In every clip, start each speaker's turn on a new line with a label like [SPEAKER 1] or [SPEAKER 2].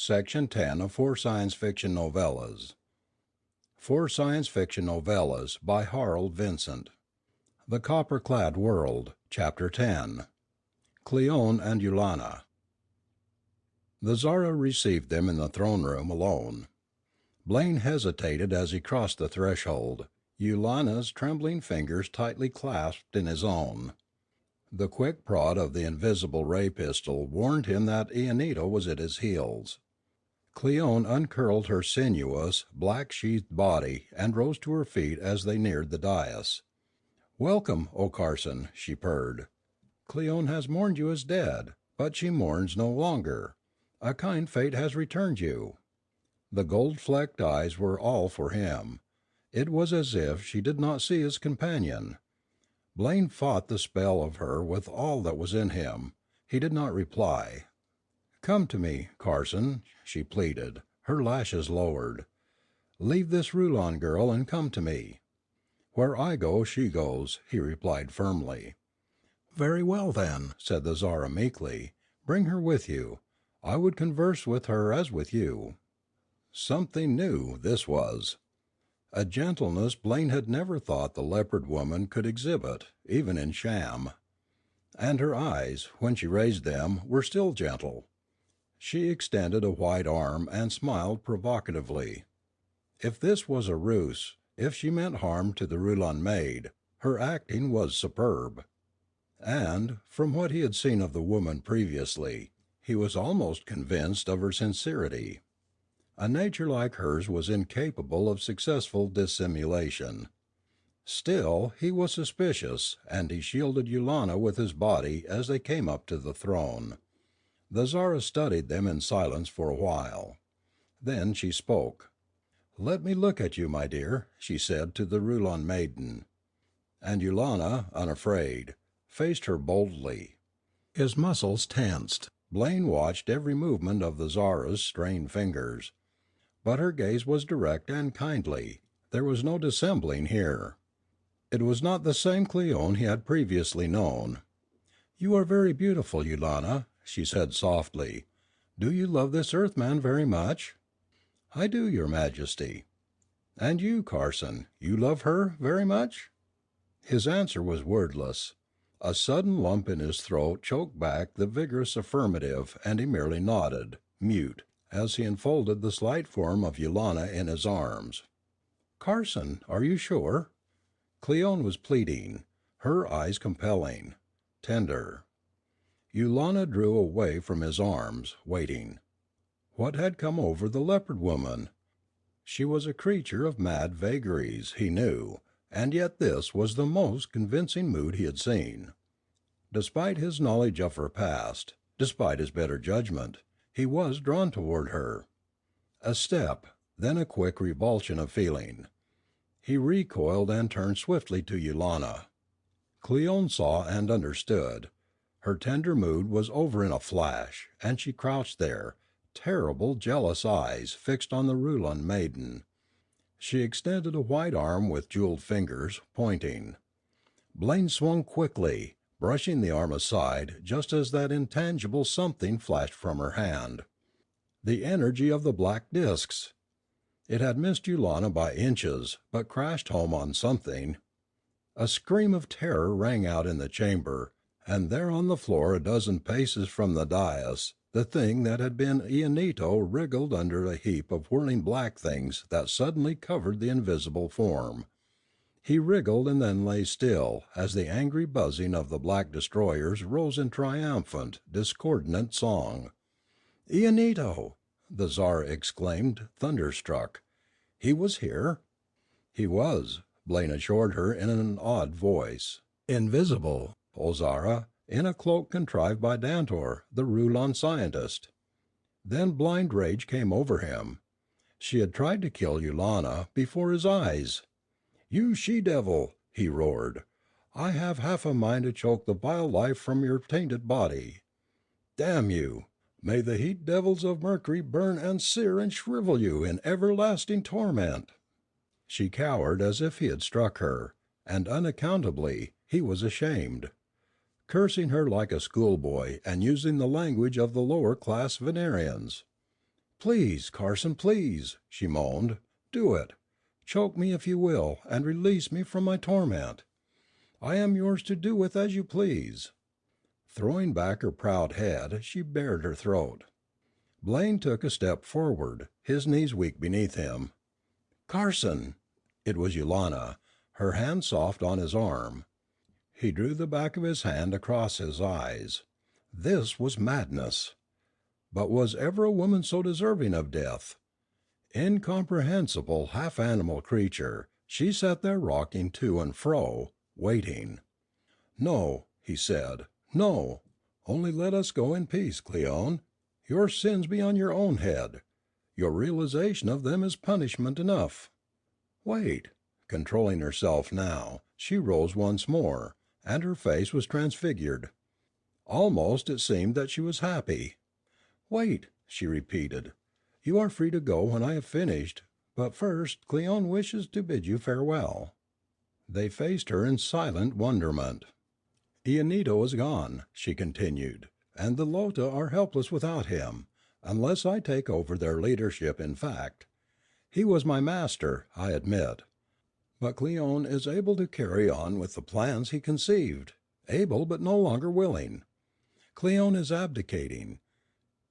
[SPEAKER 1] Section 10 of 4 Science Fiction Novellas. 4 Science Fiction Novellas by Harl Vincent. The Copper-Clad World, Chapter 10. Cleone and Ulana. The Zara received them in the throne room alone. Blaine hesitated as he crossed the threshold, Ulana's trembling fingers tightly clasped in his own. The quick prod of the invisible ray pistol warned him that Ianito was at his heels. Cleone uncurled her sinuous, black-sheathed body and rose to her feet as they neared the dais. "Welcome, O Carson," she purred. "Cleone has mourned you as dead, but she mourns no longer. A kind fate has returned you." The gold-flecked eyes were all for him. It was as if she did not see his companion. Blaine fought the spell of her with all that was in him. He did not reply. "Come to me, Carson," she pleaded, her lashes lowered. "Leave this Rulon girl and come to me." "Where I go, she goes," he replied firmly. "Very well, then," said the Zara meekly. "Bring her with you. I would converse with her as with you." Something new, this was. A gentleness Blaine had never thought the leopard woman could exhibit, even in sham. And her eyes, when she raised them, were still gentle. She extended a white arm and smiled provocatively. If this was a ruse, if she meant harm to the Rulon maid, her acting was superb. And, from what he had seen of the woman previously, he was almost convinced of her sincerity. A nature like hers was incapable of successful dissimulation. Still, he was suspicious, and he shielded Ulana with his body as they came up to the throne. The Zara studied them in silence for a while. Then she spoke. "Let me look at you, my dear," she said to the Rulon maiden. And Ulana, unafraid, faced her boldly. His muscles tensed. Blaine watched every movement of the Zara's strained fingers. But her gaze was direct and kindly. There was no dissembling here. It was not the same Cleone he had previously known. "You are very beautiful, Ulana," she said softly. "Do you love this Earthman very much?" "I do, your Majesty." "And you, Carson, you love her very much?" His answer was wordless. A sudden lump in his throat choked back the vigorous affirmative, and he merely nodded, mute, as he enfolded the slight form of Ulana in his arms. "Carson, are you sure?" Cleone was pleading, her eyes compelling, tender. Ulana drew away from his arms, waiting. What had come over the leopard woman? She was a creature of mad vagaries, he knew, and yet this was the most convincing mood he had seen. Despite his knowledge of her past, despite his better judgment, he was drawn toward her. A step, then a quick revulsion of feeling. He recoiled and turned swiftly to Ulana. Cleone saw and understood. Her tender mood was over in a flash, and she crouched there, terrible jealous eyes fixed on the Rulon maiden. She extended a white arm with jeweled fingers, pointing. Blaine swung quickly, brushing the arm aside just as that intangible something flashed from her hand. The energy of the black disks! It had missed Ulana by inches, but crashed home on something. A scream of terror rang out in the chamber, and there on the floor a dozen paces from the dais, the thing that had been Ianito wriggled under a heap of whirling black things that suddenly covered the invisible form. He wriggled and then lay still as the angry buzzing of the black destroyers rose in triumphant, discordant song. "Ianito!" the Zara exclaimed, thunderstruck. "He was here?" "He was," Blaine assured her in an awed voice. "Invisible, O Zara, in a cloak contrived by Dantor, the Rulon scientist." Then blind rage came over him. She had tried to kill Ulana, before his eyes. "You she-devil!" he roared. "I have half a mind to choke the vile life from your tainted body. Damn you! May the heat devils of Mercury burn and sear and shrivel you in everlasting torment!" She cowered as if he had struck her, and unaccountably, he was ashamed. Cursing her like a schoolboy and using the language of the lower class Venerians. "Please, Carson, please," she moaned. "Do it. Choke me if you will, and release me from my torment. I am yours to do with as you please." Throwing back her proud head, she bared her throat. Blaine took a step forward, his knees weak beneath him. "Carson!" It was Yulana, her hand soft on his arm. He drew the back of his hand across his eyes. This was madness. But was ever a woman so deserving of death? Incomprehensible, half animal creature, she sat there rocking to and fro, waiting. "No," he said, "no. Only let us go in peace, Cleone. Your sins be on your own head. Your realization of them is punishment enough." "Wait." Controlling herself now, she rose once more, and her face was transfigured. Almost it seemed that she was happy. "Wait," she repeated. "You are free to go when I have finished, but first Cleone wishes to bid you farewell." They faced her in silent wonderment. "Ianito is gone," she continued, "and the Lota are helpless without him, unless I take over their leadership in fact. He was my master, I admit. But Cleone is able to carry on with the plans he conceived, able but no longer willing. Cleone is abdicating.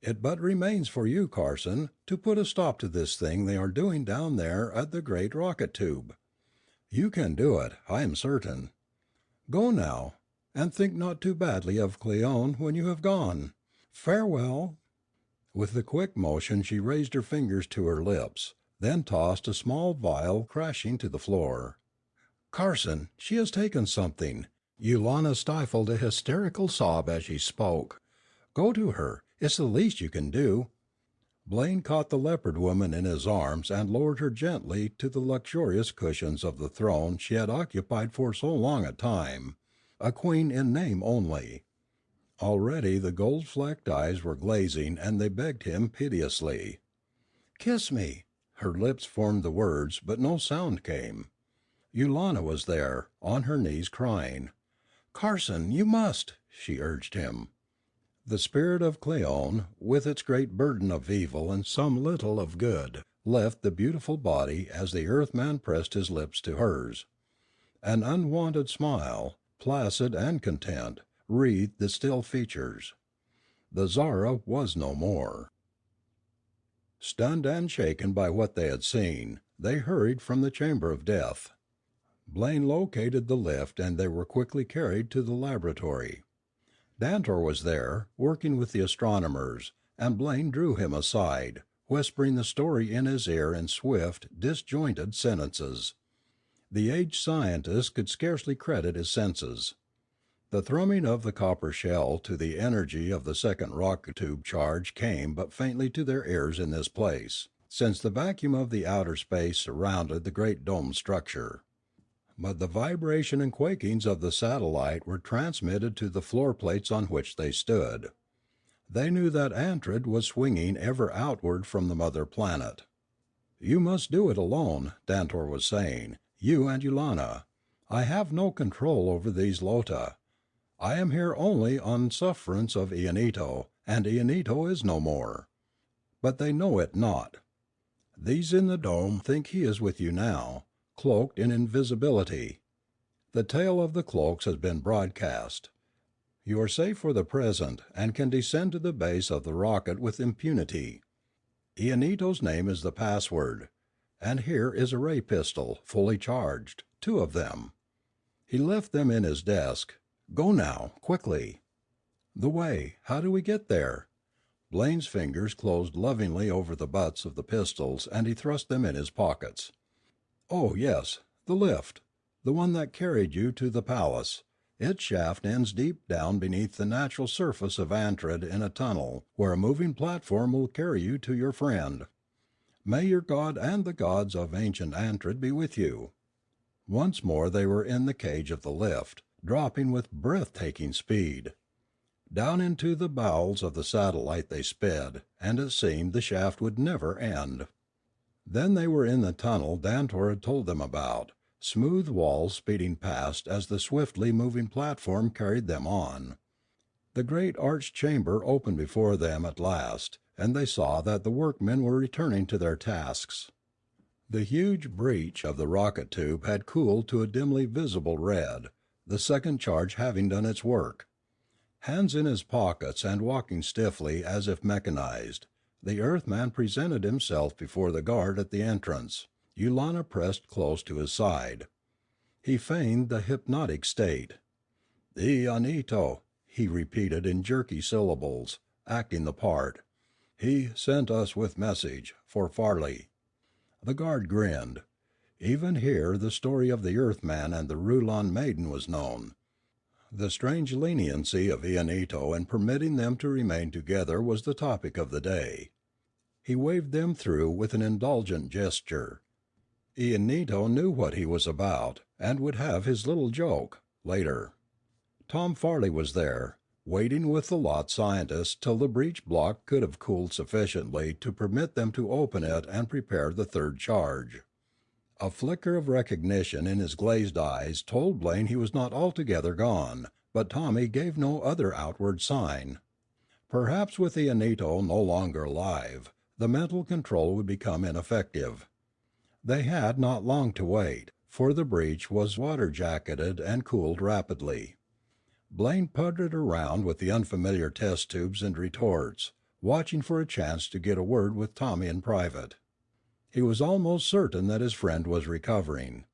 [SPEAKER 1] It but remains for you, Carson, to put a stop to this thing they are doing down there at the great rocket tube. You can do it, I am certain. Go now, and think not too badly of Cleone when you have gone. Farewell." With a quick motion she raised her fingers to her lips, then tossed a small vial crashing to the floor. "Carson, she has taken something." Yulana stifled a hysterical sob as she spoke. "Go to her. It's the least you can do." Blaine caught the leopard woman in his arms and lowered her gently to the luxurious cushions of the throne she had occupied for so long a time, a queen in name only. Already the gold-flecked eyes were glazing and they begged him piteously. "Kiss me." Her lips formed the words, but no sound came. Yulana was there, on her knees crying. "Carson, you must," she urged him. The spirit of Cleone, with its great burden of evil and some little of good, left the beautiful body as the Earthman pressed his lips to hers. An unwonted smile, placid and content, wreathed the still features. The Zara was no more. Stunned and shaken by what they had seen, they hurried from the chamber of death. Blaine located the lift and they were quickly carried to the laboratory. Dantor was there, working with the astronomers, and Blaine drew him aside, whispering the story in his ear in swift, disjointed sentences. The aged scientist could scarcely credit his senses. The thrumming of the copper shell to the energy of the second rocket tube charge came but faintly to their ears in this place, since the vacuum of the outer space surrounded the great domed structure. But the vibration and quakings of the satellite were transmitted to the floor plates on which they stood. They knew that Antrid was swinging ever outward from the mother planet. "You must do it alone," Dantor was saying. "You and Yulana. I have no control over these Lota. I am here only on sufferance of Ianito, and Ianito is no more. But they know it not. These in the dome think he is with you now, cloaked in invisibility. The tale of the cloaks has been broadcast. You are safe for the present, and can descend to the base of the rocket with impunity. Ianito's name is the password. And here is a ray pistol, fully charged, 2 of them. He left them in his desk. Go now, quickly." "The way, how do we get there?" Blaine's fingers closed lovingly over the butts of the pistols and he thrust them in his pockets. "Oh, yes, the lift. The one that carried you to the palace. Its shaft ends deep down beneath the natural surface of Antrid in a tunnel where a moving platform will carry you to your friend. May your god and the gods of ancient Antrid be with you." Once more they were in the cage of the lift, dropping with breathtaking speed. Down into the bowels of the satellite they sped, and it seemed the shaft would never end. Then they were in the tunnel Dantor had told them about, smooth walls speeding past as the swiftly moving platform carried them on. The great arched chamber opened before them at last, and they saw that the workmen were returning to their tasks. The huge breech of the rocket tube had cooled to a dimly visible red, the second charge having done its work. Hands in his pockets and walking stiffly as if mechanized, the Earthman presented himself before the guard at the entrance, Ulana pressed close to his side. He feigned the hypnotic state. "Ianito," he repeated in jerky syllables, acting the part. "He sent us with message for Farley." The guard grinned. Even here the story of the Earthman and the Rulon maiden was known. The strange leniency of Ianito in permitting them to remain together was the topic of the day. He waved them through with an indulgent gesture. Ianito knew what he was about, and would have his little joke later. Tom Farley was there, waiting with the lot scientists till the breech block could have cooled sufficiently to permit them to open it and prepare the third charge. A flicker of recognition in his glazed eyes told Blaine he was not altogether gone, but Tommy gave no other outward sign. Perhaps with Ianito no longer alive, the mental control would become ineffective. They had not long to wait, for the breech was water jacketed and cooled rapidly. Blaine puttered around with the unfamiliar test tubes and retorts, watching for a chance to get a word with Tommy in private. He was almost certain that his friend was recovering.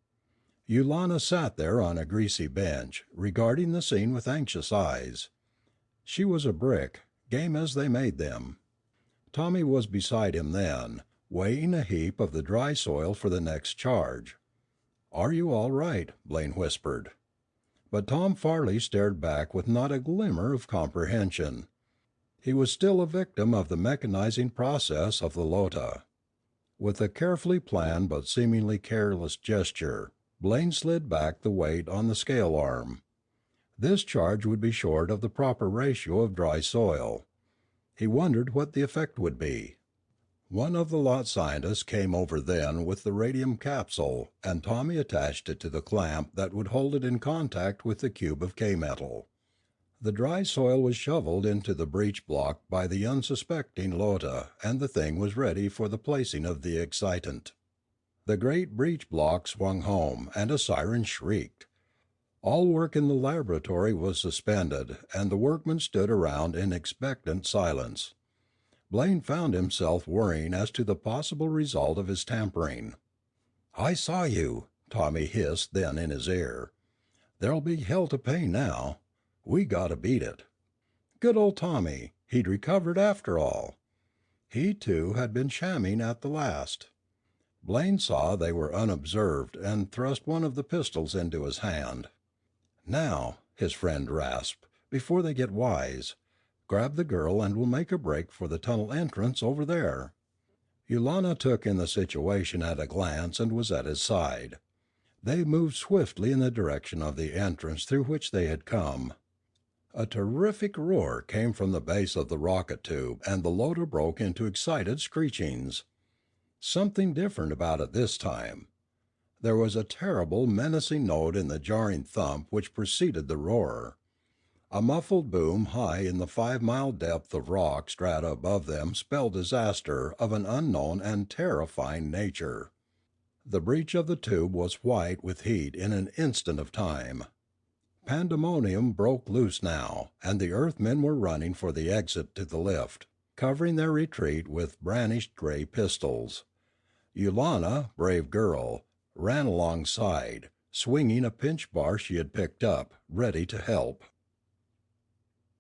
[SPEAKER 1] Ulana sat there on a greasy bench, regarding the scene with anxious eyes. She was a brick, game as they made them. Tommy was beside him then, weighing a heap of the dry soil for the next charge. "Are you all right?" Blaine whispered. But Tom Farley stared back with not a glimmer of comprehension. He was still a victim of the mechanizing process of the Lota. With a carefully planned but seemingly careless gesture, Blaine slid back the weight on the scale arm. This charge would be short of the proper ratio of dry soil. He wondered what the effect would be. One of the lot scientists came over then with the radium capsule, and Tommy attached it to the clamp that would hold it in contact with the cube of K-metal. The dry soil was shoveled into the breech block by the unsuspecting Lota, and the thing was ready for the placing of the excitant. The great breech block swung home, and a siren shrieked. All work in the laboratory was suspended, and the workmen stood around in expectant silence. Blaine found himself worrying as to the possible result of his tampering. "I saw you," Tommy hissed then in his ear. "There'll be hell to pay now. We gotta beat it." Good old Tommy! He'd recovered after all. He too had been shamming at the last. Blaine saw they were unobserved and thrust one of the pistols into his hand. "Now," his friend rasped, "before they get wise. Grab the girl and we'll make a break for the tunnel entrance over there." Ulana took in the situation at a glance and was at his side. They moved swiftly in the direction of the entrance through which they had come. A terrific roar came from the base of the rocket tube, and the Lota broke into excited screechings. Something different about it this time. There was a terrible menacing note in the jarring thump which preceded the roar. A muffled boom high in the 5-mile depth of rock strata above them spelled disaster of an unknown and terrifying nature. The breech of the tube was white with heat in an instant of time. Pandemonium broke loose now, and the Earthmen were running for the exit to the lift, covering their retreat with brandished gray pistols. Ulana, brave girl, ran alongside, swinging a pinch bar she had picked up, ready to help.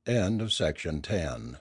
[SPEAKER 1] End of section 10.